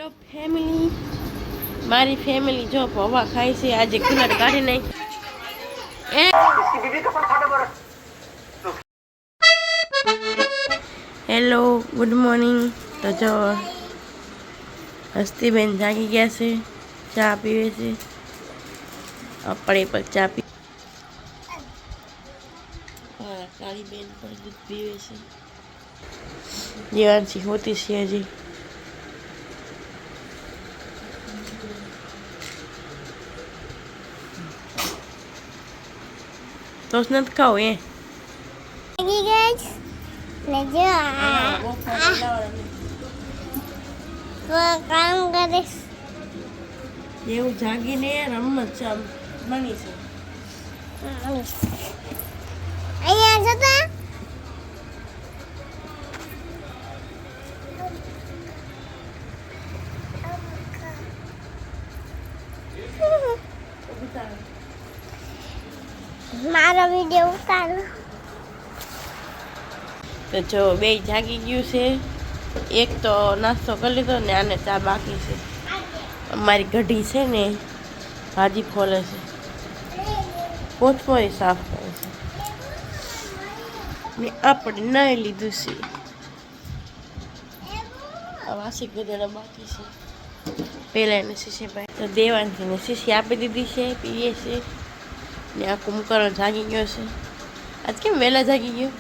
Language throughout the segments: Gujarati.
હેલો ફેમિલી, મારી ફેમિલી જો પૌવા ખાય છે. આજે કુલર કાઢી નાખ. Hello good morning. તો જો હસ્તીબેન જાગી ગયા છે, ચા પીવે છે. આપણે પણ ચા પી. કાળી બેન પણ દૂધ પીવે છે. દેવાંશી હોતી છે હજી. તો નથી ખાવ એ કામ કરીશ એવું જાગીને રમત બની છે. અહીંયા જતા મારો વિડિયો ઉતારો. તો જો બે જાગી ગયું છે. એક તો નાસ્તો કરી લીધો ને આને ચા બાકી છે. અમારી ગઢી છે ને ભાજી ફોલે છે, પોચમોરી સાફ કરે છે ને આપણે નાઈ લીધું છે. આ વાસી ગધેડા બાકી છે. પહેલાં એને શીશી ભાઈ તો દેવાંશીને શીશી આપી દીધી છે, પીએ છે ને આ કુંભકરણ જાગી ગયો છે. આજ કેમ વહેલા જાગી ગયો?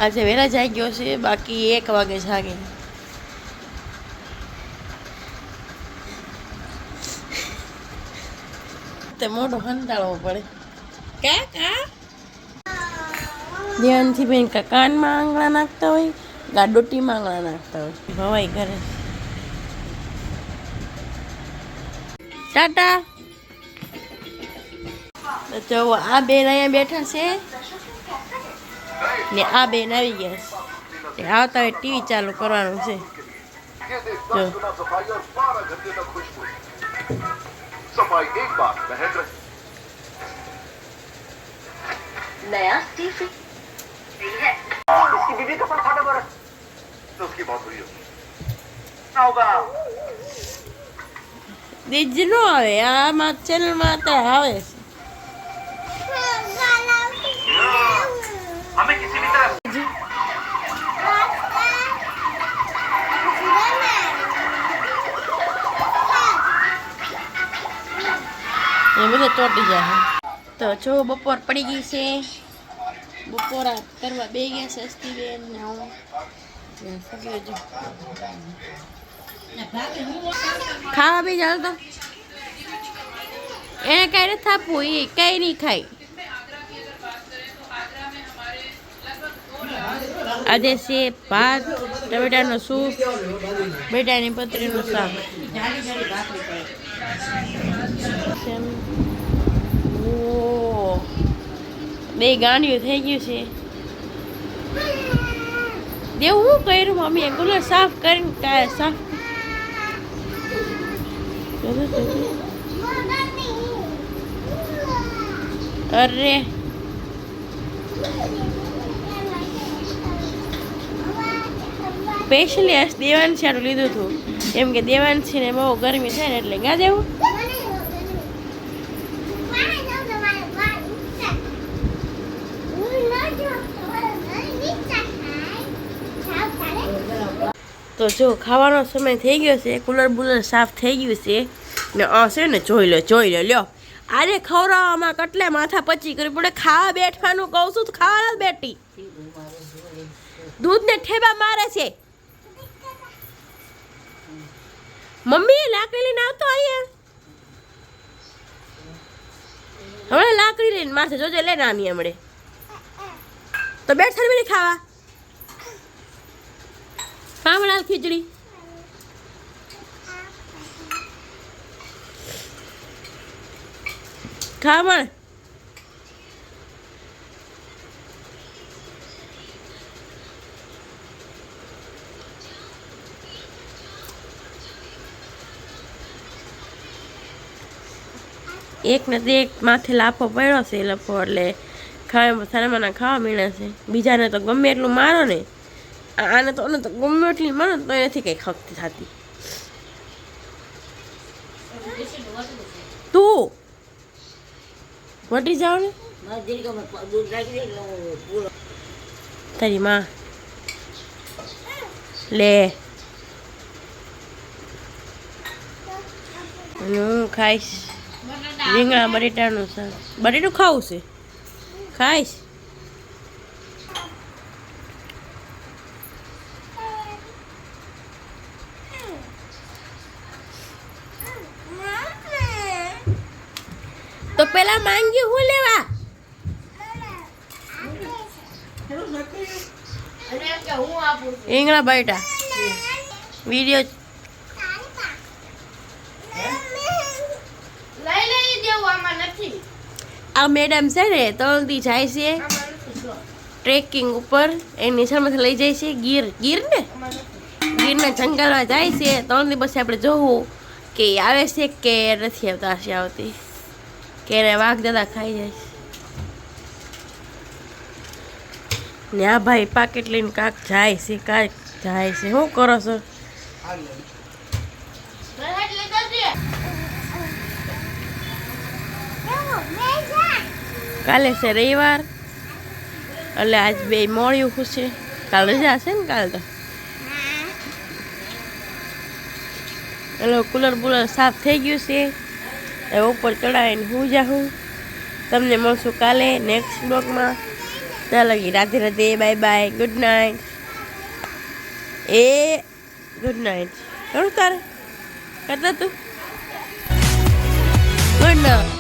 આજે વહેલા જાગ્યો છે, બાકી 1 વાગે જાગે. તે મોઢો હંતાળવો પડે. કા દેવાંશી બેન કાનમાં આંગળા નાખતા હોય, ગાડોટીમાં આંગળા નાખતા હોય. ભવાઈ કરે. ટાટા. તો જો આ બેન અહીંયા બેઠા છે ને આ બેન આવી ગયા છે. આવતા હોય ટીવી ચાલુ કરવાનું છે. જો नया टीवी है इसकी बीवी का पण फाटा बरस तो उसकी बात हुई होगा દીજ નો આવે આમાં ચેનલમાં તો આવે છે. हमें किसी भी तरह એ બધે ચોટી જાય. તો જો બપોર પડી ગઈ છે. બપોરા કરવા બે ગયા છે હસ્તીબેન ને હું. ખાવા બી જાવ તો એને કઈ નથી આપવું, એ કઈ નહીં ખાય. આજે છે ભાત, ટમેટાનો સૂપ, બેટાની પતરીનું શાક. બે ગાંડિયું થઈ ગયું છે. દેવું શું કર્યું મમ્મીએ? કુલર સાફ કરીને સાફ. અરે સ્પેશિયલી દેવાંશીનું લીધું હતું, એમ કે દેવાંશીને બહુ ગરમી થાય ને એટલે ગા દેવું. તો જો ખાવાનો સમય થઈ ગયો છે. કુલર બુલર સાફ થઈ ગયું છે ને આ છે ને જોઈ લો લ્યો. આને ખવડાવવામાં કેટલે માથા પચી કરવી પડે. ખાવા બેઠવાનું કહું છું, ખાવા નથી બેઠી. દૂધને ઠેબા મારે છે. મમ્મી લાકડી લઈને આવતો અહીંયા. હવે લાકડી લઈને મારશે, જોજે. લઈને આની હમણે તો બેઠ થઈને ખાવા. પામણાલ ખીચડી ખાવા. એક નથી એક માથે લાફો પડ્યો છે. લફો એટલે ખાવા સારામાં ખાવા મળ્યા છે. બીજાને તો ગમે એટલું મારો ને આને તો ગમે એટલી મને તો નથી કંઈ ખપતી થતી. તું વટી જાવ ને તારી માં લે હું ખાઈશ રીંગણા બટેટાનું શાક. બટેટું ખાવું છે ખાઈશ. તો પેલા માંગ્યું હું લેવા રીંગણા બટેટા વિડીયો આ મેડમ છે ને તળથી જાય છે ટ્રેકિંગ ઉપર એની નિશાળમાંથી લઈ જાય છે ગીર ને ગીરના જંગલમાં જાય છે 3 દિવસ પછી આપણે જોવું કે આવે છે કે નથી આવતા હશે આવતી કે એને વાઘ દાદા ખાઈ જાય છે. ને આ ભાઈ પાકેટ લઈને કાંક જાય છે શું કરો છો? કાલે છે રવિવાર એટલે આજ બે મળ્યું ખુશી. કાલ રજા હશે ને કાલ તો એટલે કુલર બુલર સાફ થઈ ગયું છે. હવે ઉપર ચડાવીને હું જાઉં. તમને મળશું કાલે નેક્સ્ટ બ્લોગમાં. ત્યાં લગી Radhe Radhe bye bye good night. Good night કરું તારે કરતા તું ગુડ નાઇટ.